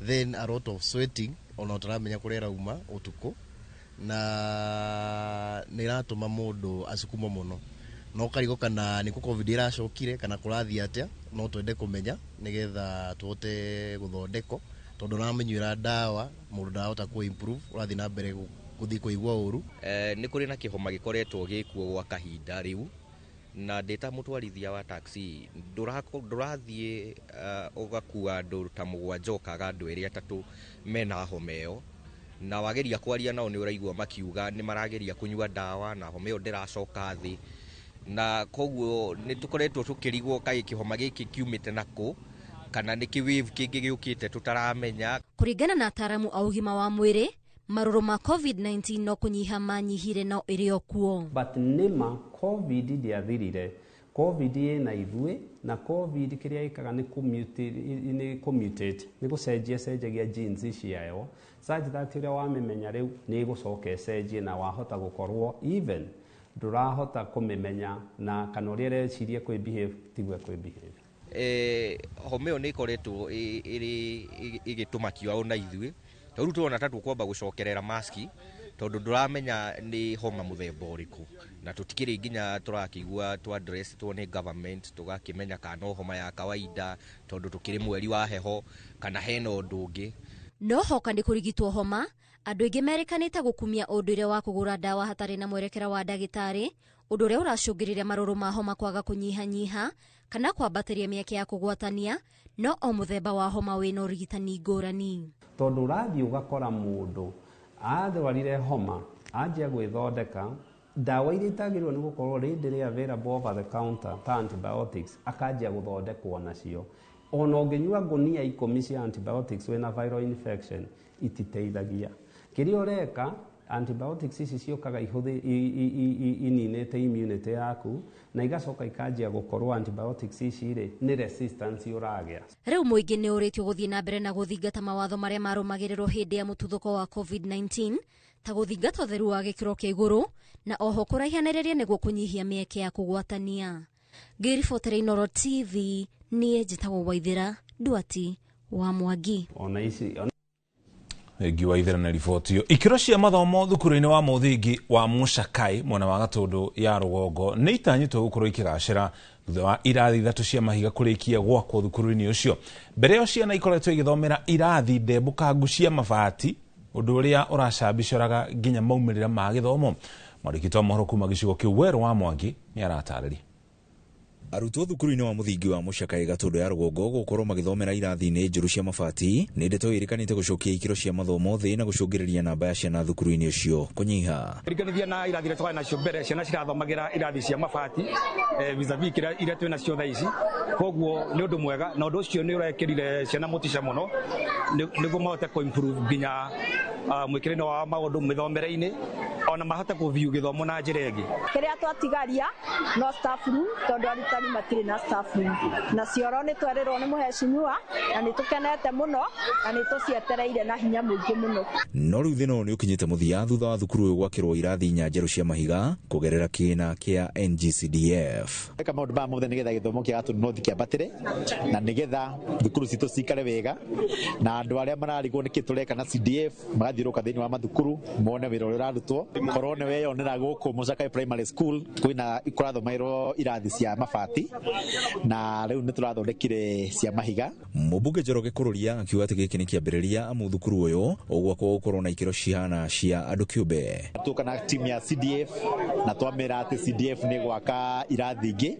then a lot of sweating ona ũtaramenya kũrĩa rauma ũtukũ, na nĩ iratũma mũndũ acukumwo mũno. No karigwo kana nĩ COVID ĩracokire kana kũrathiĩ atĩa, no twende kũmenya nĩgetha tũhote gũthondekwo tondũ namenyera ndawa mũndũ ndahota kũ improve ũrathiĩ na mbere gũthiĩ kũigua ũru. Nĩ kũrĩ na kĩhoma gĩkoretwo gĩkuo gwa kahinda rĩu na ndĩta mũtwarithia wa taxi ndũrathiĩ ũgakua andũ ta mũgwanja ũkaga andũ erĩ atatũ mena homa ĩyo, na wageria kwaria nao nĩ ũraigua makiuga nĩ marageria kũnyua ndawa na homa ĩyo ndĩracoka thĩ, na koguo nĩ tũkoretwo tũkĩrigwo kaĩ kĩhoma gĩkĩ kiumĩte nakũ kana nĩ kĩ-wave kĩngĩ gĩũkĩte tũtaramenya. Kũringana na ataramu a ũgima wa mwĩrĩ, marũrũ ma COVID-19 no kũnyiha manyihire no ĩrĩ o kuo. But nĩma COVID ndĩathirire, COVID ĩna ithuĩ na COVID kĩrĩa ĩkaga nĩ commutate, nĩ gũcenjagia genes ciayo such that rĩrĩa wamĩmenya rĩu nĩ ĩgũcoka ĩcenjie na wahota gũkorwo even ndũrahota kũmĩmenya na kana ũrĩa ĩreciria kwĩ-behave tigwe kwĩ-behave. Homa ĩyo nĩ ĩkoretwo ĩgĩtũmakia o na ithuĩ, rĩu tũrona ta tũkwamba gũcokerera maski tondũ ndũramenya nĩ homa mũthemba ũrĩkũ, na tũtikĩrĩ nginya tũrakĩigua twa-addresswo nĩ government tũgakĩmenya kana no homa ya kawaida tondũ tũkĩrĩ mweri wa heho kana hena ũndũ ũngĩ. No hoka nĩ kũrigitwo homa, Andũ aingĩ merĩkanĩte gũkumia ũndũire wa kũgũra ndawa hatarĩ na mwerekera wa ndagĩtarĩ, ũndũ ũrĩa ũracũngĩrĩria marũrũ ma homa kwaga kũnyihanyiha kana kwambatĩria mĩeke ya kũgwatania, no o mũthemba wa homa wĩna ũrigitani ngũrani. Tondũ ũrathiĩ ũgakora mũndũ athwarire homa, anjia gwĩthondeka, ndawa iria itagĩrĩirwo nĩ gũkorwo readily available over the counter ta antibiotics akanjia gũthondekwo nacio. Ona ũngĩnyua ngũnia 10 cia antibiotics wĩna viral infection ititeithagia. Kĩrĩa ũreka antibiotics ici ciũkaga ininĩte immunity yaku na igacoka ikanjia gũkorwo antibiotics ici nĩ resistance ũragĩa. Rĩu mũingĩ nĩ ũrĩtio gũthiĩ na mbere na gũthingata mawatho marĩa marũmagĩrĩrwo hĩndĩ ya mũtuthũko wa COVID-19 ta gũthingata ũtheru wa gĩkĩro kĩa igũrũ na oho kũraihanĩrĩria nĩguo kũnyihia mĩeke ya kũgwatania. Ngĩribotera Inooro TV, niĩ njĩtagwo Waithĩra Nduati wa Mwangi. Ona ici Waithĩra na riboti iyo. Ikĩro cia mathomo thukuru-inĩ wa mũthingi wa Muchakai mwena wa Gatũndũ ya rũgongo nĩ itanyĩtwo gũkorwo ikĩgacĩra thutha wa irathi 3 cia mahiga kũrĩkia gwakwo thukuru-inĩ ũcio. Mbere ĩyo ciana ikoretwo igĩthomera irathi ndembũkangu cia mabati, ũndũ ũrĩa ũracambicũraga nginya maumĩrĩra ma gĩthomo. Mwandĩki wa mohoro kuma gĩcigo kĩu Werũ wa Mwangi nĩ aratarĩria. Arutwo thukuru-inĩ wa mũthingi wa Muchakai Gatũndũ ya rũgongo gũkorwo magĩthomera irathi-inĩ njũru cia mabati nĩ ndeto ĩrĩkanĩte gũcokia ikĩro cia mathomo thĩ na gũcũngĩrĩria namba ya ciana thukuru-inĩ ũcio kũnyiha. Ĩrĩkanithia na irathi iria twarĩ nacio mbere, ciana cirathomagĩra irathi cia mabati vis-a-vis iria twĩ nacio thaa ici, koguo nĩ ũndũ mwega na ũndũ ũcio nĩ ũrekĩrire ciana mũtica mũno nĩguo mahote kũ-improve nginya mwĩkĩre-inĩ wa maũndũ mĩthomere-inĩ ona mahote kũ-view gĩthomo na njĩra ĩngĩ. Kĩrĩa twatigaria no staff room, tondũ arutani matirĩ na staff room, na cioro nĩ twerĩrwo nĩ mũhecimiwa na nĩ tũkenete mũno na nĩ tũcietereire na hinya mũingĩ mũno. No rĩu thĩna ũyũ nĩ ũkinyĩte mũthia thutha wa thukuru ũyũ gwakĩrwo irathi 4 njerũ cia mahiga kũgerera kĩgĩna kĩa NGCDF. Eka maũndũ maya mothe nĩgetha gĩthomo kĩa Gatũndũ North kĩambatĩre na nĩgetha thukuru citũ cikare wega na andũ arĩa mararigwo nĩkĩ tũreka na CDF magathiũrũka thĩinĩ wa mathukuru mone wĩra ũrĩa ũrarutwo. Korwo nĩ weyonera gũkũ Muchakai Primary School kwĩna kũrathomerwo irathi cia mabati na rĩu nĩ tũrathondekire cia mahiga. Mũmbunge Njoroge Kũrũria akiuga atĩ gĩkĩ nĩ kĩambĩrĩria amu thukuru ũyũ ũgwakwo gũkorwo na ikĩro cihana cia andũ kĩũmbe. Tũka na timu ya CDF na twamĩra atĩ CDF nĩ gwaka irathi ingĩ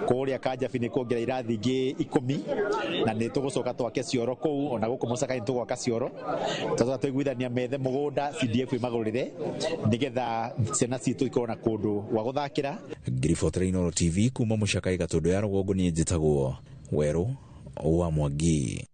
kũrĩa Kanjabi nĩ kuongerera irathi ingĩ 10 na nĩ tũgũcoka twake cioro kũu ona gũkũ Muchakai tũgwaka cioro tũcoka tũiguithania methe mũgũnda CDF imagũrĩre nĩgetha ciana citũ ikorwo na kũndũ gwa gũthakĩra. Ngĩribotera Inooro TV kuma Muchakai Gatũndũ ya rũgongo niĩ njĩtagwo Werũ wa Mwangi.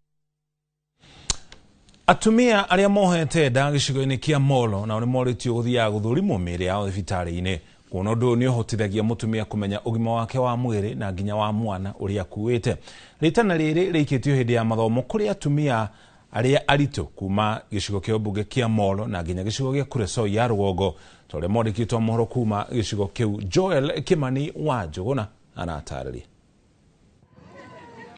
Atumia arĩa mohete nda gĩcigo-inĩ kĩa Molo nao nĩ morĩtio gũthiaga gũthũrimwo mĩĩrĩ yao thibitarĩ-inĩ. Kuona ũndũ nĩ ũhotithagia mũtumia kũmenya ũgima wake wa mwĩrĩ na nginya wa mwana ũrĩa akuĩte. Rĩtana rĩrĩ rĩikĩtio hĩndĩ ya mathomo kũrĩ atumia arĩa aritũ kuma gĩcigo kĩa ũmbunge kĩa Molo na nginya gĩcigo gĩa Kuresoi ya rũgongo. Tondũ mwandĩki wa mohoro kuma gĩcigo kĩu Joel Kimani wa Njũgũna aratarĩria.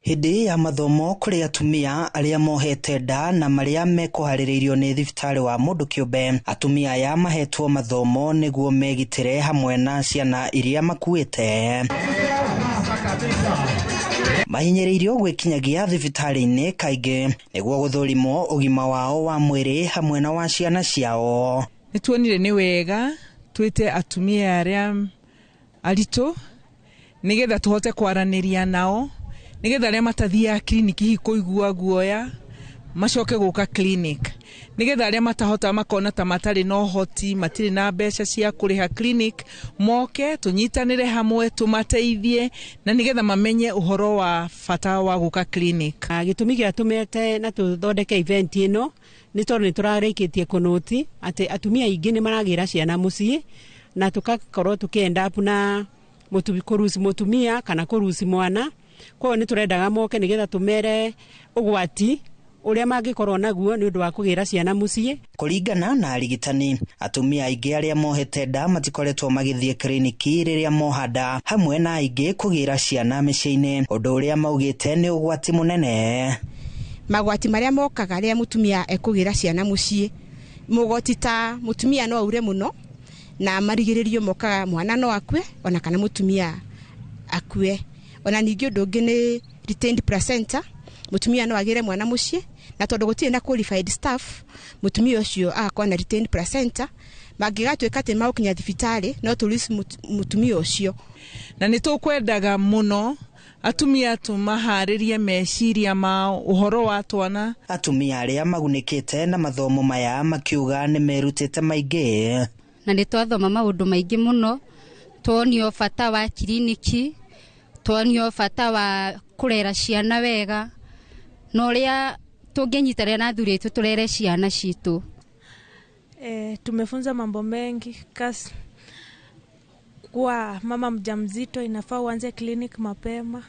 Hĩndĩ ya mathomo kũrĩ atumia arĩa mohete nda na marĩa mekuharĩrĩirio nĩ thibitarĩ wa mũndũ kĩũmbe, atumia aya mahetwo mathomo nĩguo megitĩre hamwe na ciana iria makuĩte. Mahinyĩrĩirio gwĩkinyagia thibitarĩ-inĩ kaingĩ nĩguo gũthũrimwo ũgima wao wa mwĩrĩ hamwe na wa ciana ciao. Nĩtuonire nĩ wega twĩte atumia arĩa aritũ nĩgetha tũhote kwaranĩria nao, nĩgetha arĩa matathiaga kliniki hihi kũigua guoya macoke gũka clinic, nĩgetha arĩa matahota makona ta matarĩ na ũhoti matirĩ na mbeca cia kũrĩha clinic moke tũnyitanĩre hamwe tũmateithie na nĩgetha mamenye ũhoro wa bata wa gũka clinic. Gĩtũmi gĩatũmĩte na tũthondeke event ĩno nĩ tondũ nĩ tũrarĩkĩtie kũnoti atĩ atumia aingĩ nĩ maragĩra ciana mũciĩ na tũgakorwo tũkĩenda na kũruci mũtumia kana kũruci mwana. Kwa nĩ tũrendaga moke nĩgetha tũmere ũgwati ũrĩa mangĩkorwo naguo nĩ ũndũ wa kũgĩra ciana mũciĩ. Kũringana na arigitani, atumia aingĩ arĩa mohete nda matikoretwo magĩthiĩ kliniki rĩrĩa moha nda, hamwe na aingĩ kũgĩra ciana mĩciĩ-inĩ, ũndũ ũrĩa maugĩte nĩ ũgwati mũnene. Magwati marĩa mokaga rĩrĩa mũtumia ekũgĩra ciana mũciĩ, mũgoti ta mũtumia no aure mũno na marigĩrĩrio mokaga mwana no akue ona kana mũtumia akue. Ona ningĩ ũndũ ũngĩ nĩ retained placenta, mutumia no agire mwana mucie na tondu gutire na qualified staff mutumia ucio akona retained placenta magigatuika ati maukinya thibitari no tulisi mutumia ucio. Na nitukwendaga muno atumia tumaharirie meciria mao uhoro wa twana. Atumia aria magunikite na mathomo maya makiuga ni merutite maingi na nitwathoma maundu maingi muno, tuonio bata wa kiriniki, tuonio bata wa kurera ciana wega, no ria tungenyitarira na athuri itu turere ciana citu. Tumefunza mambo mengi kasi kwa mama mjamzito inafaa uanze clinic mapema.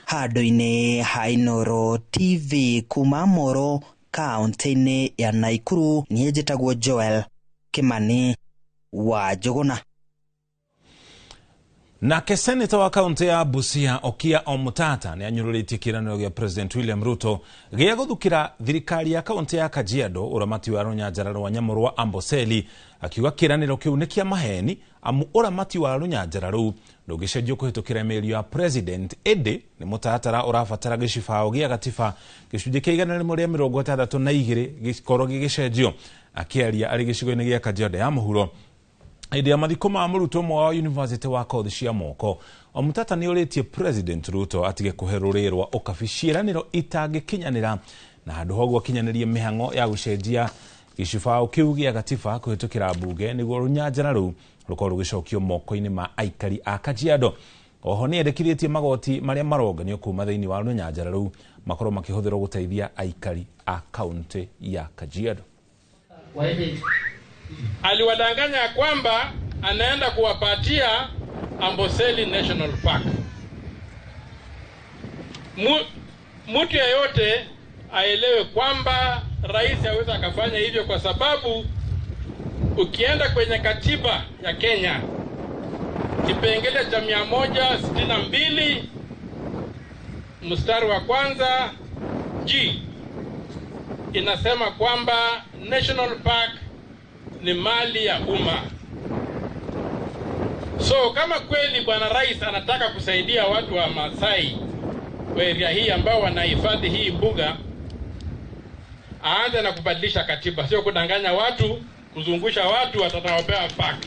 Handu-ini ha Inooro TV kuma Moro kaunti-ini ya Naikuru, nie njitagwo Joel Kimani wa Njuguna. Nake seneta wa kaunti ya Busia Okia Omutata ni anyururitie kiraniro gya President William Ruto gya guthukira thirikari ya kaunti ya Kajiado uramati wa runyanjara rwa Nyamuru wa Amboseli, akiuga kiraniro kiu ni kia maheni amu uramati wa runyanjara ru ndugicenjio kuhitukira email ya President ede ni mutatara urafatara gicibao gya gatiba gicunjĩ kia 162 gikorwo gigicenjio. Akiaria ari gicigo-ini gya Kajiado ya muhuro indi ya mathiko ma muruto mwa wa University wa kothi cia moko, Omutata ni uritie President Ruto atige kuherurirwa ukaficiraniro itangikinyanira na handu hogwo kinyanirie mihango ya gucenjia gicibao kiu gya gatiba kuhitukira bunge niguo runyanjara ru rukorwo rugicokio moko-ini ma aikari a Kajiado. Oho ni endekithĩtie magoti maria maronganio kuma thiini wa runyanjara ru makorwo makihũthĩrwo guteithia aikari a kaunti ya Kajiado. Aliwadanganya kwamba anaenda kuwapatia Amboseli National Park. Mtu yeyote aelewe kwamba rais hawezi akafanya hivyo, kwa sababu ukienda kwenye katiba ya Kenya kipengele cha 162 mstari wa kwanza G inasema kwamba National Park ni mali ya umma. So kama kweli bwana rais anataka kusaidia watu wa Masai wa area hii ambao wanahifadhi hii mbuga, aanze na kubadilisha katiba, sio kudanganya watu, kuzungusha watu watatawapewa park.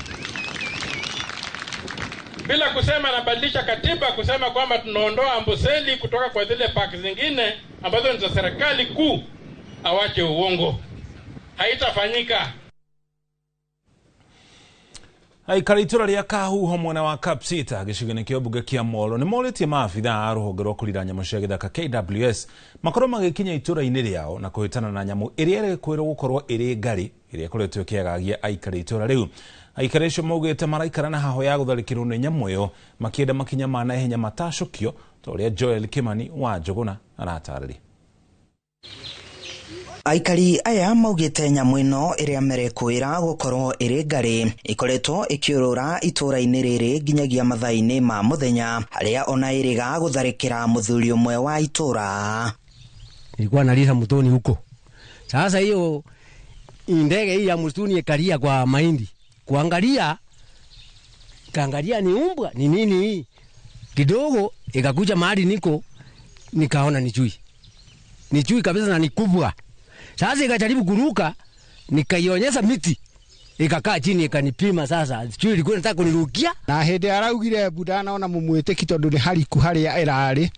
Bila kusema anabadilisha katiba, kusema kwamba tunaondoa Amboseli kutoka kwa zile park zingine ambazo ni za serikali kuu, awache uongo. Haitafanyika. Aikari itura ria Kahuho mwena wa Kapsita gicigo-ini kia bunge kia Molo ni moritie maabitha a ruhonge rwa kurira nyamu cia githaka KWS makorwo magikinya itura-ini riao na kuhitana na nyamu iria iri kwirwo gukorwo iri ngari iria ikoretwo ikiagagia aikari itura riu. Aikari acio maugite maraikara na haho ya gutharikirwo ni nyamu iyo makienda makinya ma naihenya matacukio ta uria Joel Kimani wa Njuguna aratarĩria. Aikari aya maugite nyamu ino iria merekwira gukorwo iri ngari ikoretwo ikiurura itura-ini riri nginyagia mathaa-ini ma muthenya haria ona iriga gutharikira muthuri umwe wa itura. Ilikuwa nalisa mtoni huko. Sasa hiyo ndege hii ya msituni ikalia kwa mahindi. Kaangalia ni umbwa ni nini hii? Kidogo ikakuja mahali niko nikaona ni chui. Ni chui kabisa na ni kubwa. Sasa ikajaribu kuruka, nikaionyesha miti. Ikakaa chini ikanipima sasa. Chui ilikuwa inataka kunirukia. Na hende araugire buda naona mumwite tondu ni hariku haria irari.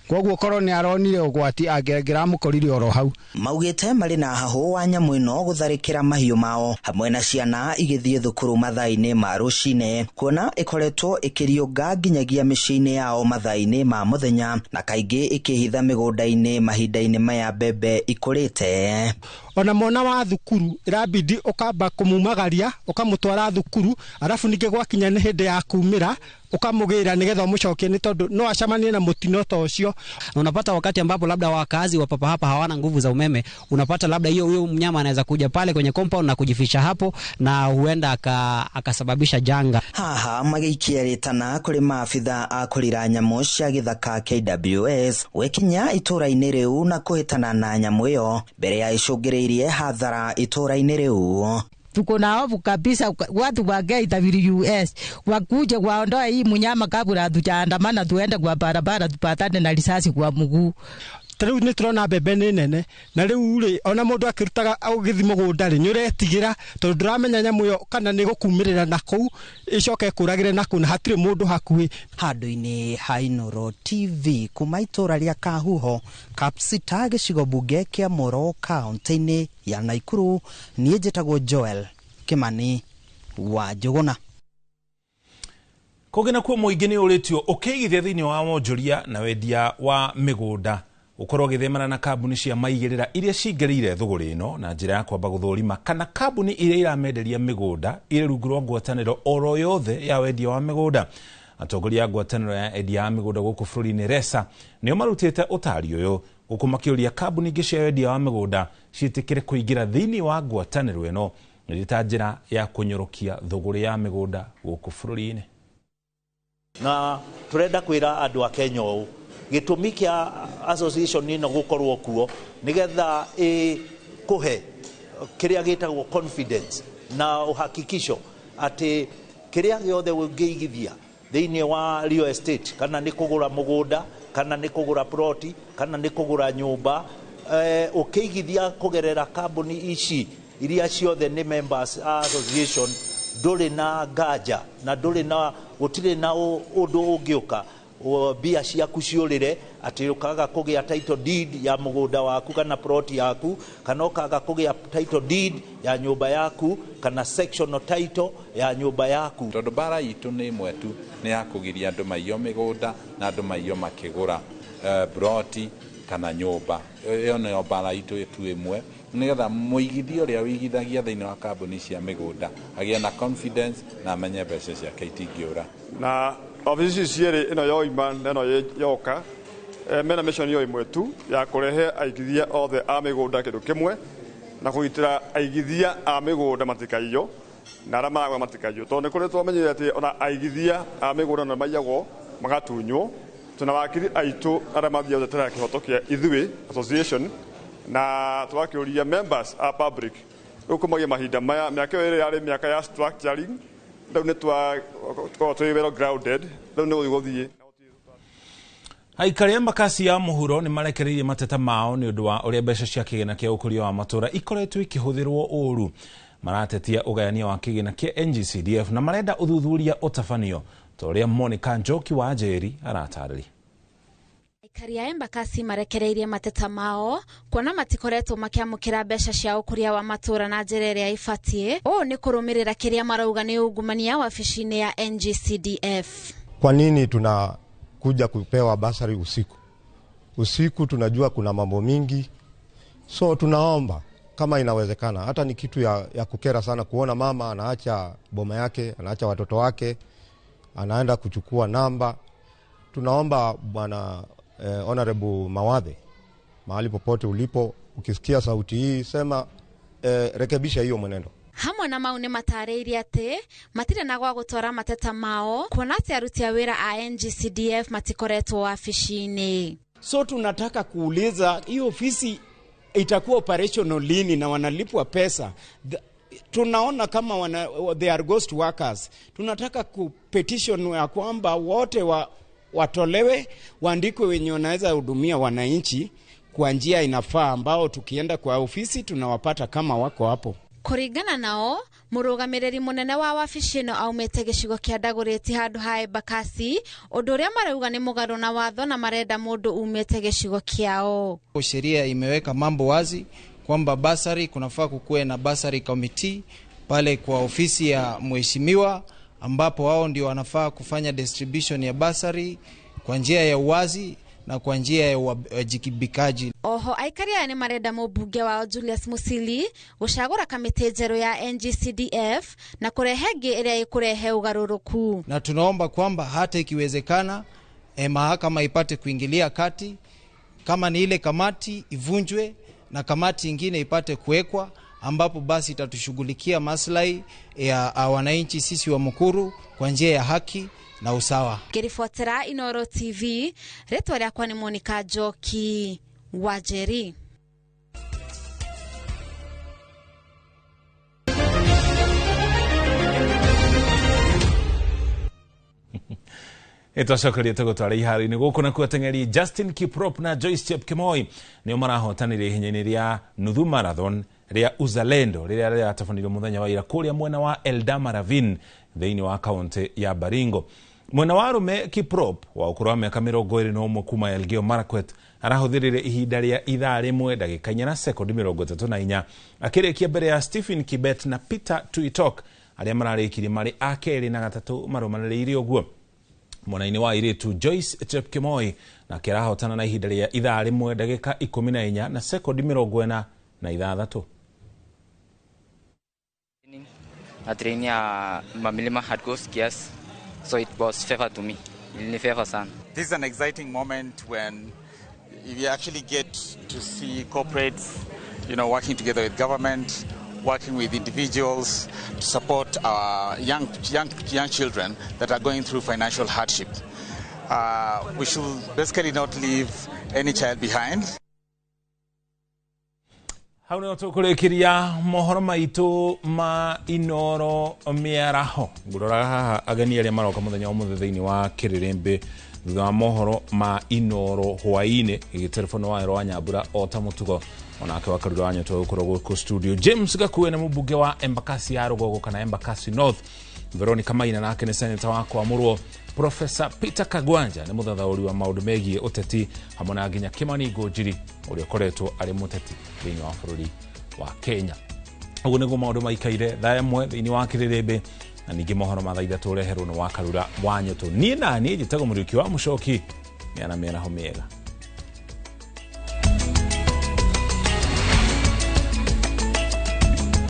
Koguo korwo ni aronire ugwati angengera mukorire oro hau. Maugite mari na haho wa nyamu ino gutharikira mahiu mao hamwe na ciana igithie thukuru mathaa-ini ma rucine, kuona ikoretwo ikiriunga nginyagia micii-ini yao mathaa-ini ma muthenya na kaingi ikihitha migunda-ini mahinda-ini maya mbembe ikurite. Ona mwana wa thukuru irabidi ukamba kumumagaria ukamutwara thukuru, arafu ninge gwakinya ni hindi ya kumira ukamugira nigetha umucokie ni tondu no acamanie na mutino ta ucio. Unapata wakati ambapo labda wakazi wa papa hapa hawana nguvu za umeme, unapata labda huyo mnyama anaweza kuja pale kwenye compound na kujificha hapo na huenda akasababisha janga. Haha magikiaritana kuri maabitha a kurira nyamu cia githaka KWS wekinya itura-ini riu na kuhitana na nyamu iyo mbere ya icungiriirie hathara itura-ini riu. Tuko na hofu kabisa watu wa KWS wakuje waondoe hii mnyama kabla hatujaandamana tuende kwa barabara tupatane na risasi kwa mguu. Riu ni turona mbembe ni nene na riu ri ona mundu akirutaga ugithimo gundari ni uretigira tondu nduramenya nyamu yo kana ni gukumirira na kou icoke kuragire na kou na hatire mundu hakuhi. Handu-ini ha Inooro TV kuma itura ria Kahuho Kapsita gicigo bunge kia Moro kaunti-ini ya Naikuru nie njitagwo Joel Kimani wa Njuguna. Kogena kwa muingi ni uritio ukigithia thiini wa wonjoria na wendia wa migunda ukorwo githemana na kambuni cia maigirira iria cingerire thuguri ino na njira ya kwamba guthurima kana kambuni iria iramenderia migunda iri rungu rwa ngwataniro oro yothe ya wendia wa migunda. Atongoria ya ngwataniro ya endia ya migunda guku bururi-ini RESA nio marutite utari uyu guku makiuria kambuni ingi cia wendia wa migunda ciitikire kuingira thiini wa ngwataniro ino nirita njira ya kunyorokia thuguri ya migunda guku bururi-ini. Na turenda kwira andu a Kenya u gitumi kia association ino gukorwo kuo nigetha kuhe kiria gitagwo confidence na uhakikisho ati kiria giothe ungiigithia thiini wa real estate kana ni kugura mugunda kana ni kugura ploti kana ni kugura nyumba ukiigithia kugerera kambuni ici iria ciothe ni members association nduri na ngaja na nduri na gutire na undu ungiuka bia ciaku ciurire ati ukaga kugia title deed ya mugunda waku kana ploti yaku kana ukaga kugia title deed ya nyumba yaku kana sectional title ya nyumba yaku. Tondu bara itu ni mwetu ni ya kugiria andu maiyo migunda na andu maiyo makigura ploti kana nyumba. Iyo ni bara itu tu imwe nigetha muigithio uria wigithagia thiini wa kambuni cia migunda agia na confidence na amenye mbeca ciake itingiura. Na ofisi ciere ino yoima neno yoka mena mission yo imwe tu ya kurehe aigithia othe a migunda kindu kimwe na kugitira aigithia a migunda matikaiyo na ara maragwa matikaiyo tondu kuri twamenyire ati ona aigithia a migunda na maiyagwo magatunywo tuna wakiri aitu ara mathia utetera kihoto kia ithui association na twakiuria members a public ukumagia mahinda maya miaka iri yari miaka ya structuring ndau netwa twero grounded ndau ne guthie. Aikari Embakasi ya muhuro ni marekereirie mateta mao ni undu wa uria mbeca cia kigina kia ukuria wa matura ikoretwo ikihuthirwo uru. Maratetia ugayania wa kigina kia NGCDF na marenda uthuthuria utafanio toria Monica Njoki wa Njeri aratariri. Aikari ya Embakasi marekereirie mateta mao kuona matikoretwo makiamukira mbeca cia ukuria wa matura na njira iria ifatie. Ni kurumirira kiria marauga ni ungumania wabici-ini ya NGCDF. Kwa nini tunakuja kupewa basari usiku? Usiku tunajua kuna mambo mingi, so tunaomba kama inawezekana. Hata ni kitu ya kukera sana kuona mama anaacha boma yake, anaacha watoto wake, anaenda kuchukua namba. Tunaomba bwana Honorable Mawadhe, mahali popote ulipo, ukisikia sauti hii sema rekebisha hiyo mwenendo. Hamwe na mauni matareirie ati matire na gwa gutwara mateta mao kuona ati aruti a wira a NGCDF matikoretwo wabici-ini. So tunataka kuuliza hiyo ofisi itakuwa operational lini na wanalipwa pesa? Tunaona kama they are ghost workers. Tunataka kupetition ya kwamba wote watolewe, waandikwe wenye wanaweza hudumia wananchi kwa njia inafaa, ambao tukienda kwa ofisi tunawapata kama wako hapo. Kuringana nao, murugamiriri munene wa wabici ino aumite gicigo kia Ndaguriti handu ha Embakasi, undu uria marauga ni mugaru na watho na marenda mundu umite gicigo kiao. Sheria imeweka mambo wazi kwamba basari kunafaa kukuwe na basari committee pale kwa ofisi ya mheshimiwa, ambapo wao ndio wanafaa kufanya distribution ya basari kwa njia ya uwazi na kwa njia ya uwajibikaji. Oho aikari aya ni marenda mubunge wao Julius Musili gucagura kamiti njeru ya NGCDF na kurehe ngi iria ikurehe ugaruruku. Na tunaomba kwamba hata ikiwezekana mahakama ipate kuingilia kati, kama ni ile kamati ivunjwe na kamati ingine ipate kuwekwa, ambapo basi itatushughulikia maslahi ya wananchi sisi wa Mukuru kwa njia ya haki na usawa. Kirifuatira Inooro TV, retwa yakwa ni Monica Njoki wa Njeri. Itocokerie tugutwara iharo-ini guku na kuateng'eri Justin Kiprop na Joyce Chepkemoi nio marahotanire ihinya-ini ria nuthu marathon ria Uzalendo riria riatabanirwo muthenya wa ira kuria mwena wa Eldama Ravine thiini wa kaunti ya Baringo. Mwena wa arume Kiprop wa ukuru wa miaka 21 kuma Elgeyo Marakwet arahuthirire ihinda ria ithaa rimwe ndagika 4 na sekondi 34 akirikia mbere ya Stephen Kibet na Peter Tuitok aria mararikirie mari akeri na gatatu marumaniriire uguo. Mwena-ini wa iritu Joyce Chepkemoi na kirahotana na ihinda ria ithaa rimwe ndagika 14 na sekondi 46. Atrainia mamilima hardcore skiers, so it was favor to me. This is an exciting moment when you actually get to see corporates, working together with government, working with individuals to support our young children that are going through financial hardship. We should basically not leave any child behind. Hau nio tukurekiria mohoro maitu ma Inoro miaraho ngurora haha ageni aria maroka muthenya umuthi thiini wa Kirirembe thutha wa mohoro ma Inoro hwaine igitelefoni wa Ero Nyambura ota mutugo onake wakarura wanyu tugukorwo guku studio. James Gakuwe na mubunge wa Embakasi ya Rugogo kana Embakasi North. Veronica Maina nake ni senator wa Kwamurwo. Professor Peter Kagwanja ni muthathauri wa maundu megie uteti hamwe na nginya Kimani Ngũnjiri uria koretwo ari muteti thiini wa bururi wa Kenya. Uguo niguo maundu maikaire thaa imwe thiini wa Kirirembe na ningi mohoro ma thaa ithatu ureherwo ni Wakarura wanyu tu. Nie na nie njitagwo Muriuki wa Mucoki ni ana mera ho miega.